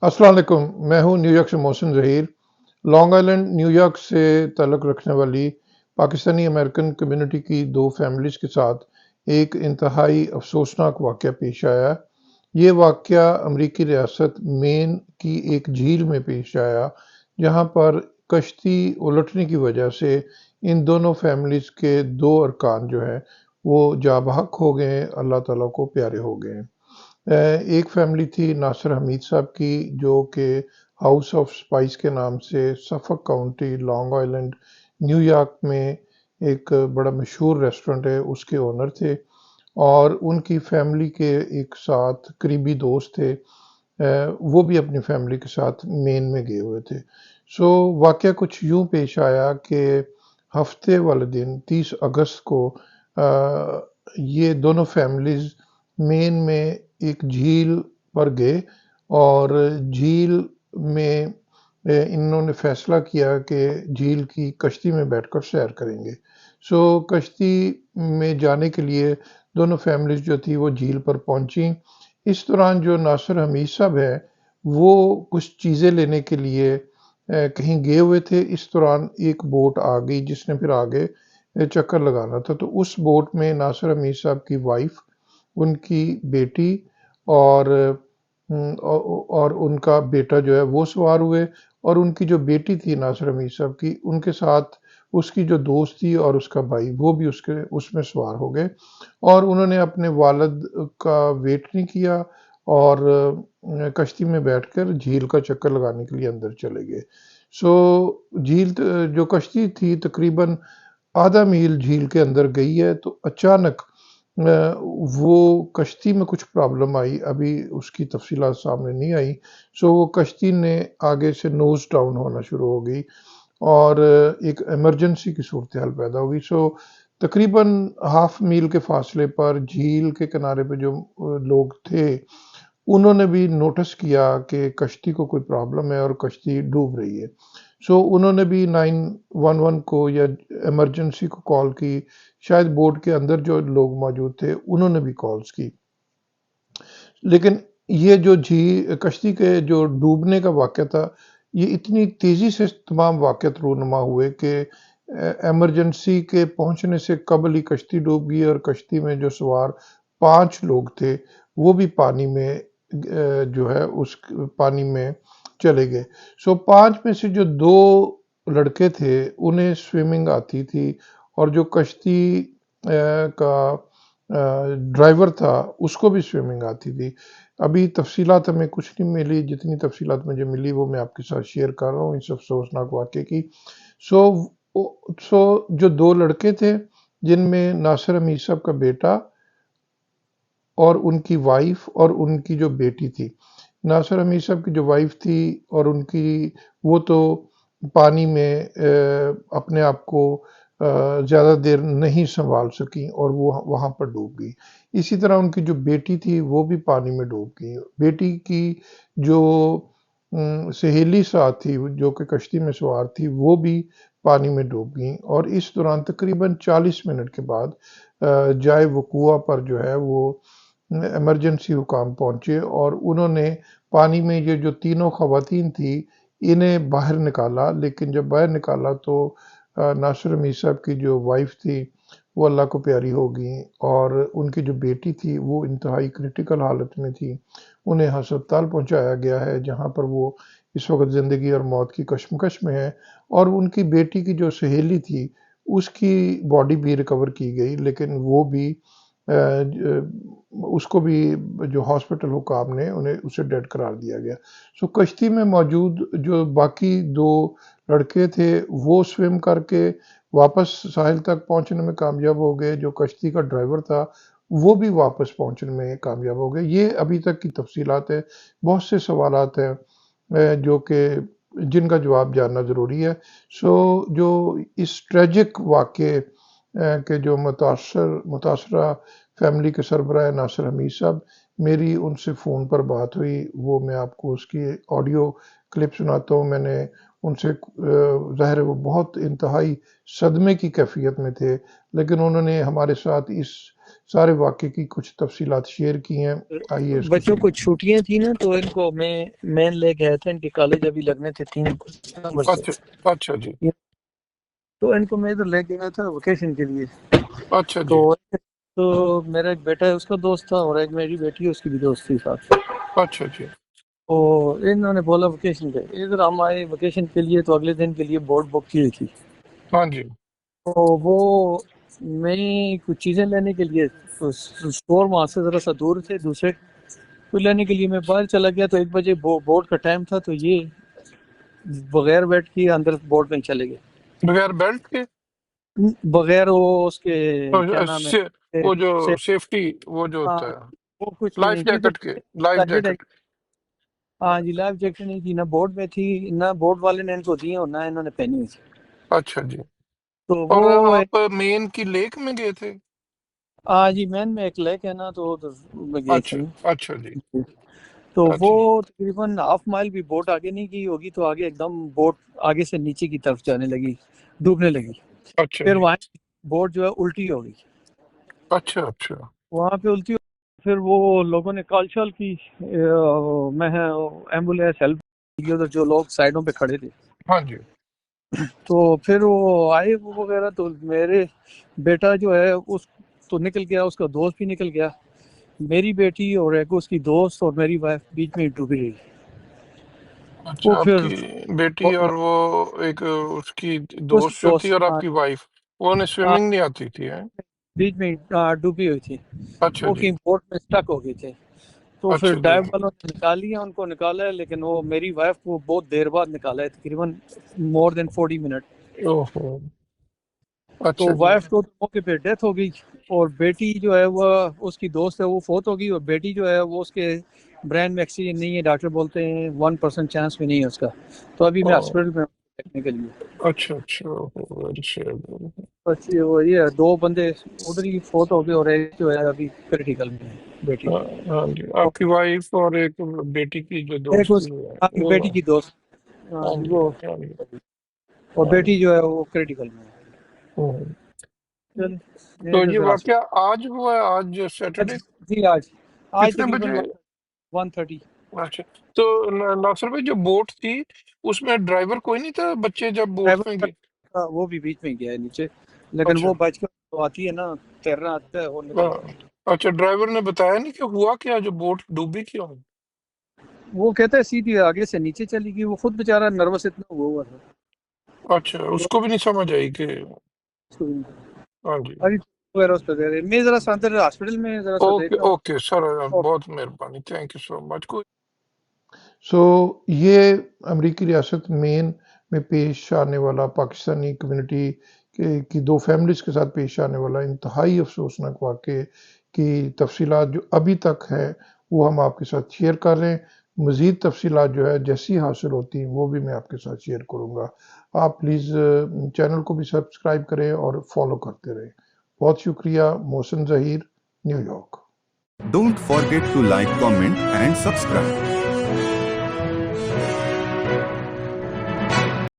अस्सलाम वालेकुम। मैं हूं न्यूयॉर्क से Mohsin Zaheer. Long island New York से ताल्लुक़ रखने वाली पाकिस्तानी अमेरिकन कम्युनिटी की दो फैमिलीज़ के साथ एक इंतहाई अफसोसनाक वाक़या पेश आया। ये वाक़या अमरीकी रियासत मेन की एक झील में पेश आया, जहां पर कश्ती उलटने की वजह से इन दोनों फैमिलीज़ के दो अरकान जो हैं वो जाँ बहक हो गए, अल्लाह ताला को प्यारे हो गए। एक फैमिली थी नासिर हमीद साहब की, जो कि हाउस ऑफ स्पाइस के नाम से सफक काउंटी लॉन्ग आइलैंड न्यूयॉर्क में एक बड़ा मशहूर रेस्टोरेंट है, उसके ओनर थे। और उनकी फैमिली के एक साथ करीबी दोस्त थे, वो भी अपनी फैमिली के साथ मेन में गए हुए थे। सो वाक़या कुछ यूं पेश आया कि हफ्ते वाले दिन 30 अगस्त को ये दोनों फैमिलीज़ मेन में एक झील पर गए और झील में इन्होंने फैसला किया कि झील की कश्ती में बैठकर सैर करेंगे। सो कश्ती में जाने के लिए दोनों फैमिलीज़ जो थी वो झील पर पहुंची। इस दौरान जो नासिर हमीद साहब है, वो कुछ चीज़ें लेने के लिए कहीं गए हुए थे। इस दौरान एक बोट आ गई जिसने फिर आगे चक्कर लगाना था। तो उस बोट में नासिर हमीद साहब की वाइफ, उनकी बेटी और और उनका बेटा जो है वो सवार हुए। और उनकी जो बेटी थी नासिर हमीद साहब की, उनके साथ उसकी जो दोस्त थी और उसका भाई, वो भी उसमें सवार हो गए। और उन्होंने अपने वालिद का वेट नहीं किया और कश्ती में बैठकर झील का चक्कर लगाने के लिए अंदर चले गए। सो झील जो कश्ती थी तकरीबन आधा मील झील के अंदर गई है, तो अचानक वो कश्ती में कुछ प्रॉब्लम आई, अभी उसकी तफसीलात सामने नहीं आई। सो वो कश्ती ने आगे से नोज डाउन होना शुरू हो गई और एक इमरजेंसी की सूरत हाल पैदा हो गई। सो तकरीबन हाफ मील के फासले पर झील के किनारे पे जो लोग थे, उन्होंने भी नोटिस किया कि कश्ती को कोई प्रॉब्लम है और कश्ती डूब रही है। सो उन्होंने भी 911 को या इमरजेंसी को कॉल की। शायद बोट के अंदर जो लोग मौजूद थे, उन्होंने भी कॉल्स की। लेकिन ये जो कश्ती के जो डूबने का वाक़या था, ये इतनी तेज़ी से तमाम वाक़यात रूनुमा हुए कि इमरजेंसी के पहुँचने से कबल ही कश्ती डूब गई और कश्ती में जो सवार 5 लोग थे, वो भी पानी में जो है उस पानी में चले गए। सो 5 में से जो 2 लड़के थे, उन्हें स्विमिंग आती थी और जो कश्ती का ड्राइवर था, उसको भी स्विमिंग आती थी। अभी तफ़सीलात हमें कुछ नहीं मिली, जितनी तफ़सीलात मुझे मिली वो मैं आपके साथ शेयर कर रहा हूँ इस अफ़सोसनाक वाक़ये की। सो जो 2 लड़के थे, जिनमें नासिर हमीद साहब का बेटा और उनकी वाइफ़ और उनकी जो बेटी थी। नासिर हमीद साहब की जो वाइफ़ थी और उनकी, वो तो पानी में अपने आप को ज़्यादा देर नहीं सँभाल सकीं और वो वहाँ पर डूब गई। इसी तरह उनकी जो बेटी थी, वो भी पानी में डूब गई। बेटी की जो सहेली साथ थी, जो कि कश्ती में सवार थी, वो भी पानी में डूब गईं। और इस दौरान तकरीबन 40 मिनट के बाद जाए वक़ूआ पर जो है वो इमरजेंसी हुकाम पहुँचे और उन्होंने पानी में ये जो तीनों ख़वातीन थी, इन्हें बाहर निकाला। लेकिन जब बाहर निकाला तो नासिर हमीद साहब की जो वाइफ़ थी, वो अल्लाह को प्यारी हो गईं और उनकी जो बेटी थी, वो इंतहाई क्रिटिकल हालत में थी। उन्हें अस्पताल पहुँचाया गया है, जहाँ पर वो इस वक़्त ज़िंदगी और मौत की कशमकश में हैं। और उनकी बेटी की जो सहेली थी, उसकी बॉडी भी रिकवर की गई, लेकिन वो भी उसको भी जो हॉस्पिटल हुकाम ने उन्हें उसे डेड करार दिया गया। सो कश्ती में मौजूद जो बाकी 2 लड़के थे, वो स्विम करके वापस साहिल तक पहुँचने में कामयाब हो गए। जो कश्ती का ड्राइवर था, वो भी वापस पहुँचने में कामयाब हो गए। ये अभी तक की तफ़सीलात है। बहुत से सवालात हैं जो कि जिनका जवाब जानना ज़रूरी है। सो जो इस ट्रेजिक वाक़ये के जो मुतासरा फैमिली के सरबराह नासिर हमीद साहब, मेरी उनसे फ़ोन पर बात हुई, वो मैं आपको उसकी ऑडियो क्लिप सुनाता हूँ। मैंने उनसे ज़ाहिर है वो बहुत इंतहाई सदमे की कैफ़ियत में थे, लेकिन उन्होंने हमारे साथ इस سارے واقعے کی کچھ تفصیلات شیئر کی ہیں. آئیے اس بچوں کو چھٹیاں تھیں نا تو ان کو میں لے گیا تھا، ان کے کالج ابھی لگنے تھے 3 نومبر سے. اچھا جی. تو ان کو میں ادھر لے گیا تھا ویکیشن کے لیے. اچھا جی. تو میرا ایک بیٹا ہے، اس کا دوست تھا، اور ایک میری بیٹی ہے، اس کی بھی دوست تھی ساتھ. اچھا جی. تو انہوں نے بولا ویکیشن پہ ادھر ہم آئے ویکیشن کے لیے، تو اگلے دن کے لیے بوٹ بک کی ہوئی تھی. ہاں جی. تو وہ میں کچھ چیزیں لینے کے لیے اسٹور وہاں سے ذرا سا دور تھے، دوسرے کو لینے کے لیے میں باہر چلا گیا. تو 1 بجے بورڈ کا ٹائم تھا، تو یہ بغیر بیلٹ کے اندر بورڈ میں چلے گئے، بغیر بیلٹ کے، بغیر وہ اس کے کیا نام ہے، وہ جو سیفٹی وہ جو ہوتا ہے وہ کچھ لائف جیکٹ کے، لائف جیکٹ. ہاں جی، لائف جیکٹ نہیں تھی، نہ بورڈ میں تھی، نہ بورڈ والے نے ان کو دی اور نہ انہوں نے پہنی ہوئی تھی. اچھا جی. تو اور وہ آپ مین کی لیک میں گئے تھے؟ ہاں جی، مین میں ایک لیک ہے نا، تو میں گئی تھی. اچھا جی. تو وہ تقریباً 1/2 مائل بھی بوٹ آگے نہیں گئی ہوگی، تو آگے ایک دم بوٹ آگے سے نیچے کی طرف جانے لگی، ڈوبنے لگی. اچھا پھر جی. وہاں بوٹ جو ہے الٹی ہو گئی. اچھا وہاں پہ الٹی پھر وہ لوگوں نے کال شال کی، میں ایمبولینس ہیلپ کی ادھر جو لوگ سائڈوں پہ کھڑے تھے. ہاں جی. تو پھر وہ آئے وغیرہ، تو میرے بیٹا جو ہے اس تو نکل گیا، اس کا دوست بھی نکل گیا، میری بیٹی اور ایک اس کی دوست اور میری وائف بیچ میں ڈوبی رہی. اچھا، آپ کی بیٹی اور وہ ایک اس کی دوست جو تھی اور آپ کی وائف، وہ انہیں سوئمنگ نہیں آتی تھی؟ بیچ میں ڈوبی ہوئی تھی. اچھا وہ جی. بوٹ میں اسٹک ہو گئے تھے. تو پھر اچھا جی. ڈائیو والوں نے نکال لیا، ان کو نکالا ہے، لیکن وہ میری وائف کو بہت دیر بعد نکالا ہے، تقریباً مور دین 40 منٹ. اوہو. تو اچھا جی. وائف کو موقع پہ ڈیتھ ہو گئی، اور بیٹی جو ہے وہ اس کی دوست ہے وہ فوت ہو گئی، اور بیٹی جو ہے وہ اس کے برین میں ایکسیڈنٹ نہیں ہے، ڈاکٹر بولتے ہیں 1% چانس بھی نہیں ہے اس کا. تو ابھی میں ہاسپٹل میں دیکھنے کے لیے. اچھا بس یہ 2 بندے ادھر ہی فوت ہو گئے، اور ایک جو ہے ابھی کریٹیکل میں ہے بیٹی. ہاں جی. آپ کی وائف اور ایک بیٹی کی جو ایک دوست اس تھی بیٹی کی دوست، ہاں جی. وہ اور بیٹی جو ہے وہ کریٹیکل میں ہے. تو یہ واقعہ آج ہوا ہے، آج سیٹرڈے؟ جی آج کتنے تقریباً بجے؟ 1:30. اچھا. تو ناصر بھائی جو بوٹ تھی اس میں ڈرائیور کوئی نہیں تھا؟ بچے جب بوٹ میں گئے؟ وہ بھی بیچ میں گیا ہے نیچے، لیکن وہ بچ کر تو آتی ہے نا، تیرنا آتا ہے، وہ نکل گیا. اچھا، ڈرائیور نے بتایا نہیں کہ ہوا کیا، جو بوٹ ڈوبی کیوں؟ وہ کہتا ہے سیدھی آگے سے نیچے چلی گئی، وہ خود بیچارہ نروس اتنا ہوا تھا. اچھا، اس کو بھی نہیں سمجھ آئی کہ ہاں جی. میں ذرا سا اندر ہاسپٹل میں ذرا سا دیکھ رہا ہوں. اوکے سر، بہت مہربانی، تھینک یو سو مچ. یہ امریکی ریاست مین میں پیش آنے والا پاکستانی کمیونٹی کی 2 فیملیز کے ساتھ پیش آنے والا انتہائی افسوسناک واقعے کی تفصیلات جو ابھی تک ہے وہ ہم آپ کے ساتھ شیئر کر رہے ہیں. مزید تفصیلات جو ہے جیسی حاصل ہوتی ہیں وہ بھی میں آپ کے ساتھ شیئر کروں گا. آپ پلیز چینل کو بھی سبسکرائب کریں اور فالو کرتے رہیں. بہت شکریہ. Mohsin Zaheer, New York. Don't forget to like, comment and subscribe.